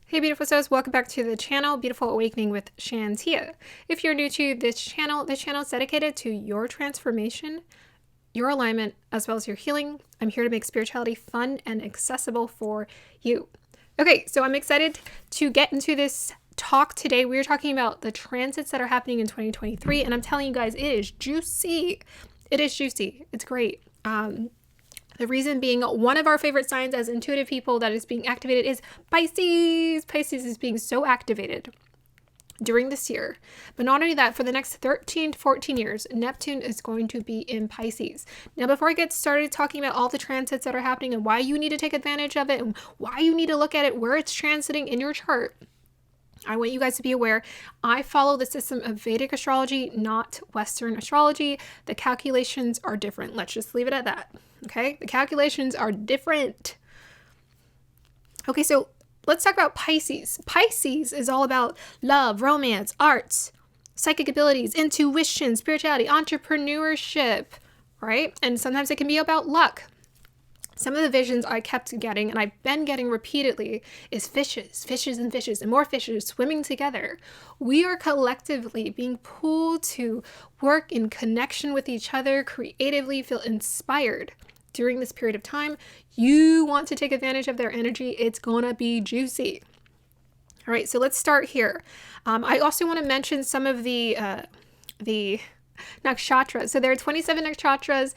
Hey beautiful souls, welcome back to the channel, Beautiful Awakening with Shantia. If you're new to this channel is dedicated to your transformation, your alignment, as well as your healing. I'm here to make spirituality fun and accessible for you. Okay, so I'm excited to get into this talk today. We're talking about the transits that are happening in 2023, and I'm telling you guys, it is juicy. It is juicy. It's great. The reason being, one of our favorite signs as intuitive people that is being activated is Pisces. Pisces is being so activated during this year. But not only that, for the next 13 to 14 years, Neptune is going to be in Pisces. Now, before I get started talking about all the transits that are happening and why you need to take advantage of it and why you need to look at it, where it's transiting in your chart, I want you guys to be aware, I follow the system of Vedic astrology, not Western astrology. The calculations are different. Let's just leave it at that. Okay? The calculations are different. Okay, so let's talk about Pisces. Pisces is all about love, romance, arts, psychic abilities, intuition, spirituality, entrepreneurship, right? And sometimes it can be about luck. Some of the visions I kept getting, and I've been getting repeatedly, is fishes, and more fishes swimming together. We are collectively being pulled to work in connection with each other, creatively feel inspired during this period of time. You want to take advantage of their energy. It's gonna be juicy. All right, so let's start here. I also want to mention some of the nakshatras. So there are 27 nakshatras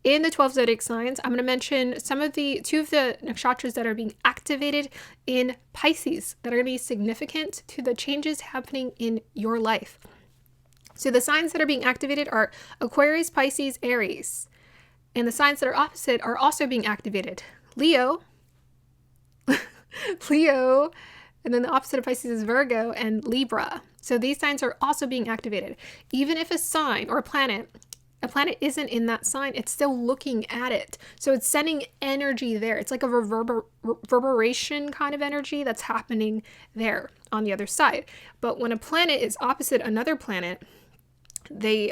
in the 12 zodiac signs. I'm going to mention two of the nakshatras that are being activated in Pisces that are going to be significant to the changes happening in your life. So the signs that are being activated are Aquarius, Pisces, Aries. And the signs that are opposite are also being activated. Leo, and then the opposite of Pisces is Virgo and Libra. So these signs are also being activated. Even if a sign or a planet isn't in that sign, it's still looking at it. So it's sending energy there. It's like a reverberation kind of energy that's happening there on the other side. But when a planet is opposite another planet, they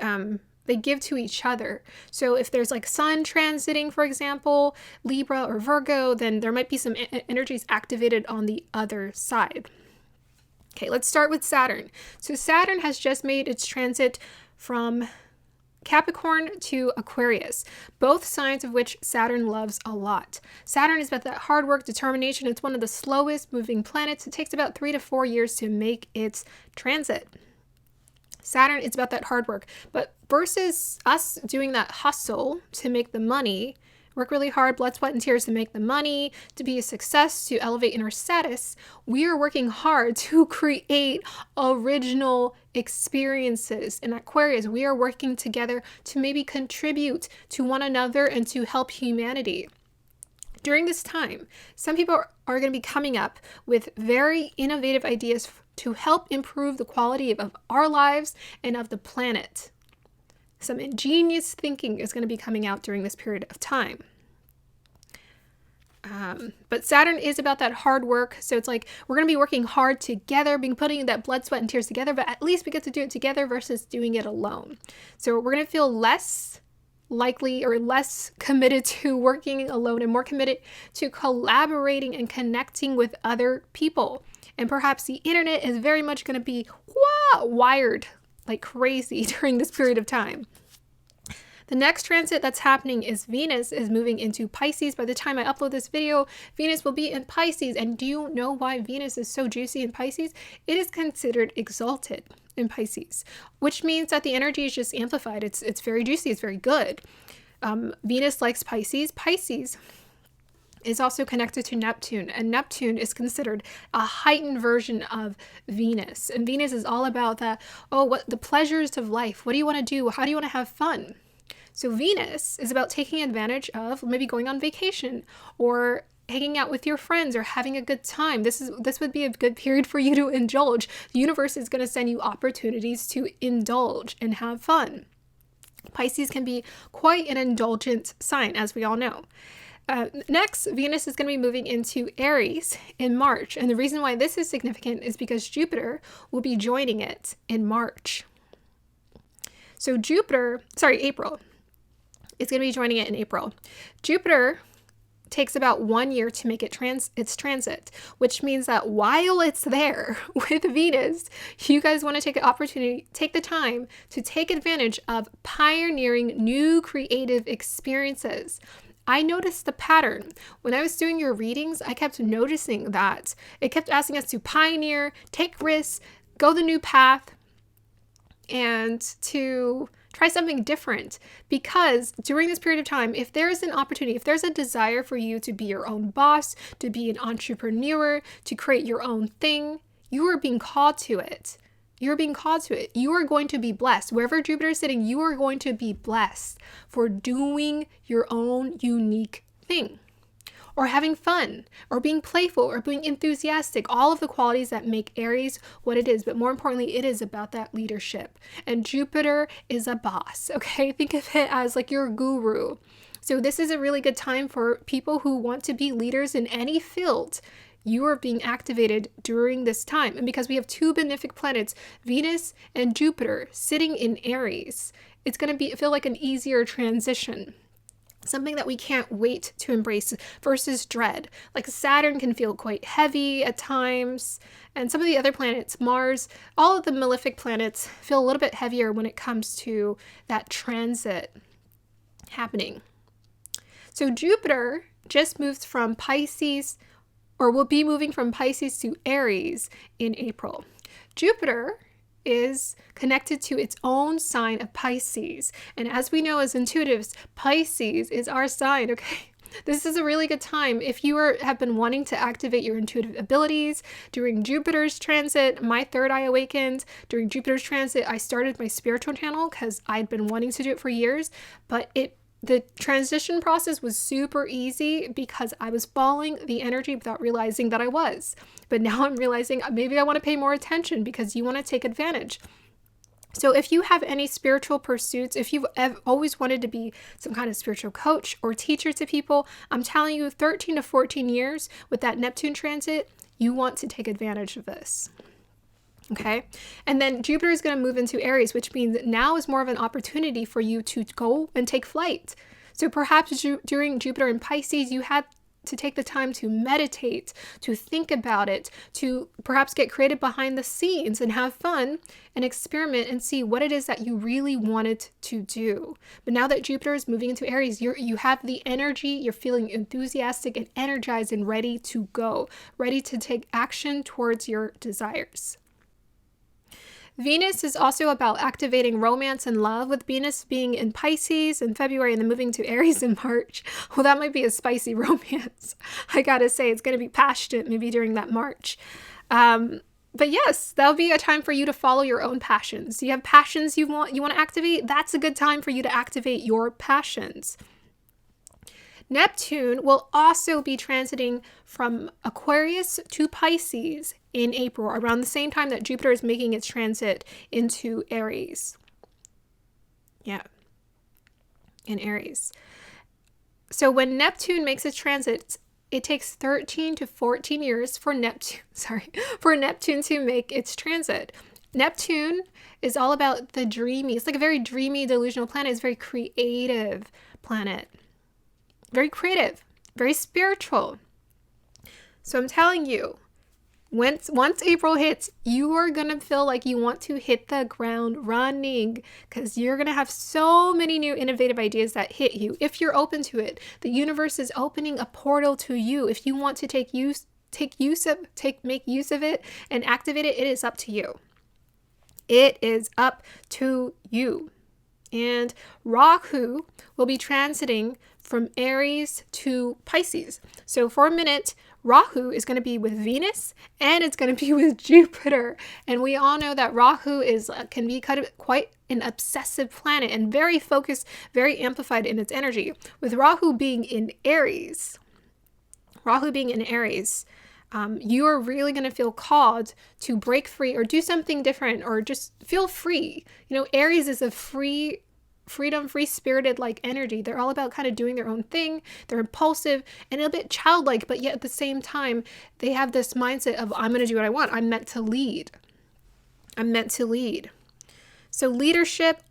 give to each other. So if there's like Sun transiting, for example, Libra or Virgo, then there might be some energies activated on the other side. Okay, let's start with Saturn. So Saturn has just made its transit from Capricorn to Aquarius, both signs of which Saturn loves a lot. Saturn is about that hard work, determination. It's one of the slowest moving planets. It takes about 3 to 4 years to make its transit. Saturn is about that hard work, but versus us doing that hustle to make the money, work really hard, blood, sweat, and tears to make the money, to be a success, to elevate in our status, we are working hard to create original experiences. In Aquarius, we are working together to maybe contribute to one another and to help humanity. During this time, some people are going to be coming up with very innovative ideas to help improve the quality of our lives and of the planet. Some ingenious thinking is going to be coming out during this period of time. But Saturn is about that hard work. So it's like we're going to be working hard together, putting that blood, sweat, and tears together, but at least we get to do it together versus doing it alone. So we're going to feel less likely or less committed to working alone and more committed to collaborating and connecting with other people. And perhaps the internet is very much going to be wired like crazy during this period of time. The next transit that's happening is Venus is moving into Pisces. By the time I upload this video, Venus will be in Pisces. And do you know why Venus is so juicy in Pisces? It is considered exalted in Pisces, which means that the energy is just amplified. It's very juicy. It's very good. Venus likes Pisces. Pisces is also connected to Neptune, and Neptune is considered a heightened version of Venus. And Venus is all about that, what the pleasures of life. What do you want to do? How do you want to have fun? So Venus is about taking advantage of maybe going on vacation or hanging out with your friends or having a good time. This would be a good period for you to indulge. The universe is going to send you opportunities to indulge and have fun. Pisces can be quite an indulgent sign, as we all know. Next, Venus is going to be moving into Aries in March. And the reason why this is significant is because Jupiter will be joining it in March. So April. It's going to be joining it in April. Jupiter takes about 1 year to make its transit, which means that while it's there with Venus, you guys want to take the time to take advantage of pioneering new creative experiences. I noticed the pattern. When I was doing your readings, I kept noticing that it kept asking us to pioneer, take risks, go the new path, and to try something different, because during this period of time, if there is an opportunity, if there's a desire for you to be your own boss, to be an entrepreneur, to create your own thing, you are being called to it. You're being called to it. You are going to be blessed. Wherever Jupiter is sitting, you are going to be blessed for doing your own unique thing, or having fun, or being playful, or being enthusiastic, all of the qualities that make Aries what it is. But more importantly, it is about that leadership. And Jupiter is a boss, okay? Think of it as like your guru. So this is a really good time for people who want to be leaders in any field. You are being activated during this time. And because we have two benefic planets, Venus and Jupiter, sitting in Aries, it's going to feel like an easier transition. Something that we can't wait to embrace versus dread. Like Saturn can feel quite heavy at times, and some of the other planets, Mars, all of the malefic planets feel a little bit heavier when it comes to that transit happening. So Jupiter just moved from Pisces, or will be moving from Pisces to Aries in April. Jupiter is connected to its own sign of Pisces. And as we know as intuitives, Pisces is our sign, okay? This is a really good time if you have been wanting to activate your intuitive abilities. During Jupiter's transit, my third eye awakened. During Jupiter's transit, I started my spiritual channel because I'd been wanting to do it for years, but the transition process was super easy because I was following the energy without realizing that I was. But now I'm realizing maybe I want to pay more attention because you want to take advantage. So if you have any spiritual pursuits, if you've always wanted to be some kind of spiritual coach or teacher to people, I'm telling you, 13 to 14 years with that Neptune transit, you want to take advantage of this. Okay. And then Jupiter is going to move into Aries, which means now is more of an opportunity for you to go and take flight. So perhaps during Jupiter in Pisces, you had to take the time to meditate, to think about it, to perhaps get creative behind the scenes and have fun and experiment and see what it is that you really wanted to do. But now that Jupiter is moving into Aries, you have the energy, you're feeling enthusiastic and energized and ready to go, ready to take action towards your desires. Venus is also about activating romance and love, with Venus being in Pisces in February and then moving to Aries in March. Well, that might be a spicy romance. I gotta say, it's gonna be passionate maybe during that March. But yes, that'll be a time for you to follow your own passions. You have passions you want to activate, that's a good time for you to activate your passions. Neptune will also be transiting from Aquarius to Pisces in April, around the same time that Jupiter is making its transit into Aries. Yeah, in Aries. So when Neptune makes its transit, it takes 13 to 14 years for Neptune to make its transit. Neptune is all about the dreamy. It's like a very dreamy, delusional planet. It's a very creative planet. Very creative, very spiritual. So I'm telling you, once April hits, you are going to feel like you want to hit the ground running, because you're going to have so many new innovative ideas that hit you. If you're open to it, the universe is opening a portal to you. If you want to make use of it and activate it, it is up to you. It is up to you. And Rahu will be transiting from Aries to Pisces. So for a minute, Rahu is going to be with Venus and it's going to be with Jupiter. And we all know that Rahu can be quite an obsessive planet and very focused, very amplified in its energy. With Rahu being in Aries, you are really going to feel called to break free or do something different or just feel free. You know, Aries is a free-spirited like energy. They're all about kind of doing their own thing. They're impulsive and a bit childlike, but yet at the same time, they have this mindset of, I'm going to do what I want. I'm meant to lead. So leadership,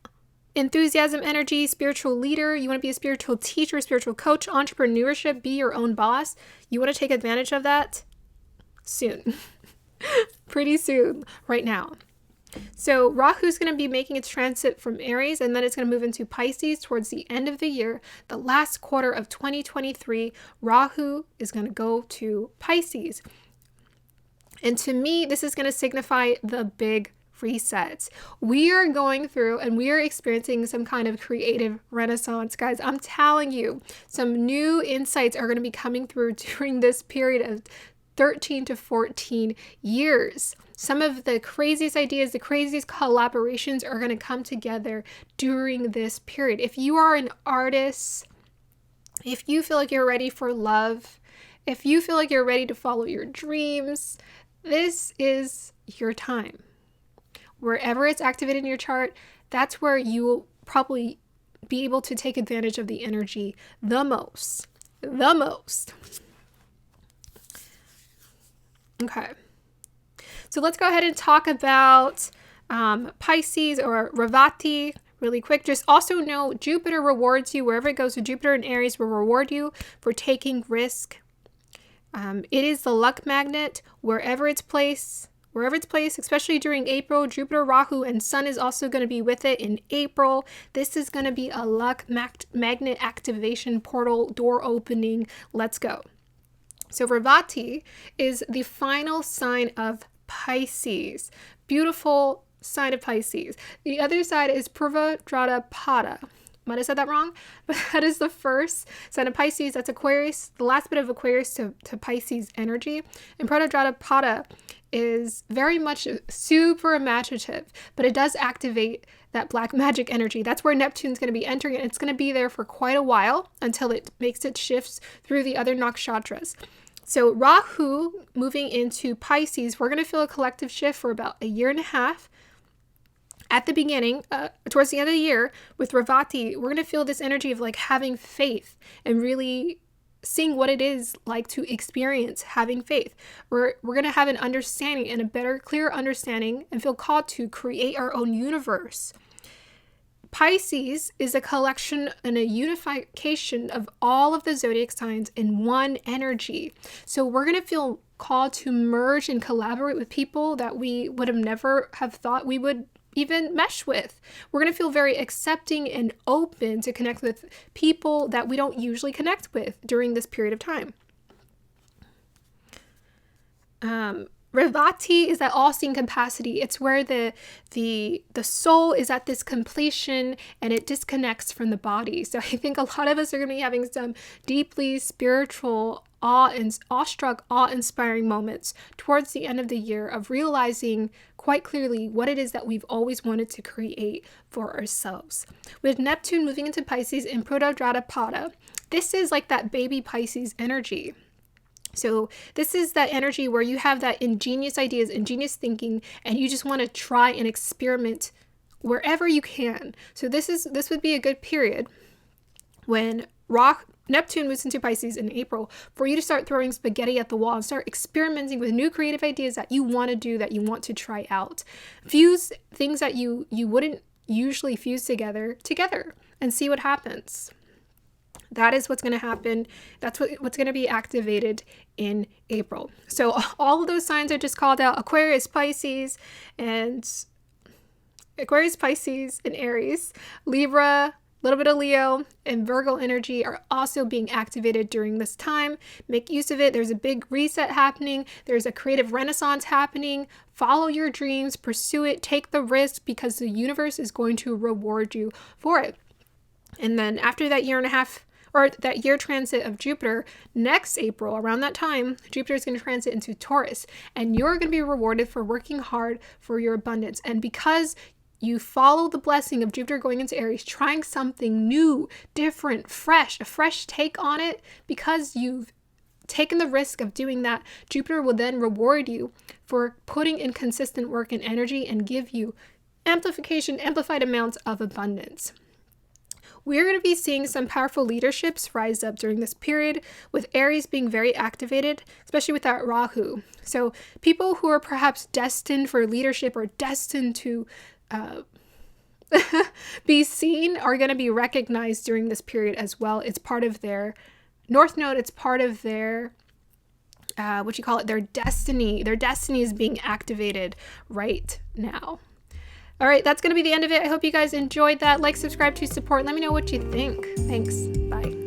enthusiasm energy, spiritual leader. You want to be a spiritual teacher, spiritual coach, entrepreneurship, be your own boss. You want to take advantage of that soon. Pretty soon, right now. So Rahu's going to be making its transit from Aries, and then it's going to move into Pisces towards the end of the year. The last quarter of 2023, Rahu is going to go to Pisces. And to me, this is going to signify the big reset. We are going through and we are experiencing some kind of creative renaissance, guys. I'm telling you, some new insights are going to be coming through during this period of 13 to 14 years. Some of the craziest ideas, the craziest collaborations are going to come together during this period. If you are an artist, if you feel like you're ready for love, if you feel like you're ready to follow your dreams, this is your time. Wherever it's activated in your chart, that's where you will probably be able to take advantage of the energy the most. The most. Okay. So let's go ahead and talk about Pisces or Revati really quick. Just also know Jupiter rewards you wherever it goes. So Jupiter and Aries will reward you for taking risk. It is the luck magnet wherever it's placed, especially during April. Jupiter, Rahu, and Sun is also going to be with it in April. This is going to be a luck magnet activation portal, door opening. Let's go. So Revati is the final sign of Pisces. Beautiful sign of Pisces. The other side is Purvabhadrapada. Might have said that wrong, but that is the first sign of Pisces. That's Aquarius, the last bit of Aquarius to Pisces energy. And Purvabhadrapada is very much super imaginative, but it does activate that black magic energy. That's where Neptune's going to be entering, and it's going to be there for quite a while until it makes its shifts through the other Nakshatras. So Rahu moving into Pisces, we're going to feel a collective shift for about a year and a half. At the beginning, towards the end of the year, with Revati, we're going to feel this energy of like having faith and really seeing what it is like to experience having faith. We're going to have an understanding and a better, clear understanding and feel called to create our own universe. Pisces is a collection and a unification of all of the zodiac signs in one energy. So we're going to feel called to merge and collaborate with people that we would have never have thought we would even mesh with. We're going to feel very accepting and open to connect with people that we don't usually connect with during this period of time. Revati is that all-seeing capacity. It's where the soul is at this completion and it disconnects from the body. So I think a lot of us are going to be having some deeply spiritual, awestruck, awe-inspiring moments towards the end of the year of realizing quite clearly what it is that we've always wanted to create for ourselves. With Neptune moving into Pisces in Purvabhadrapada, this is like that baby Pisces energy. So this is that energy where you have that ingenious ideas, ingenious thinking, and you just want to try and experiment wherever you can. So this would be a good period when Neptune moves into Pisces in April for you to start throwing spaghetti at the wall and start experimenting with new creative ideas that you want to do, that you want to try out. Fuse things that you wouldn't usually fuse together and see what happens. That is what's going to happen. That's what's going to be activated in April. So all of those signs are just called out. Aquarius, Pisces, and Aries. Libra, a little bit of Leo, and Virgo energy are also being activated during this time. Make use of it. There's a big reset happening. There's a creative renaissance happening. Follow your dreams, pursue it, take the risk because the universe is going to reward you for it. And then after that year and a half, or that year transit of Jupiter, next April, around that time, Jupiter is going to transit into Taurus, and you're going to be rewarded for working hard for your abundance. And because you follow the blessing of Jupiter going into Aries, trying something new, different, fresh, a fresh take on it, because you've taken the risk of doing that, Jupiter will then reward you for putting in consistent work and energy and give you amplified amounts of abundance. We're going to be seeing some powerful leaderships rise up during this period, with Aries being very activated, especially with that Rahu. So people who are perhaps destined for leadership or destined to be seen are going to be recognized during this period as well. It's part of their North Node. It's part of their, their destiny. Their destiny is being activated right now. All right, that's going to be the end of it. I hope you guys enjoyed that. Like, subscribe to support. Let me know what you think. Thanks. Bye.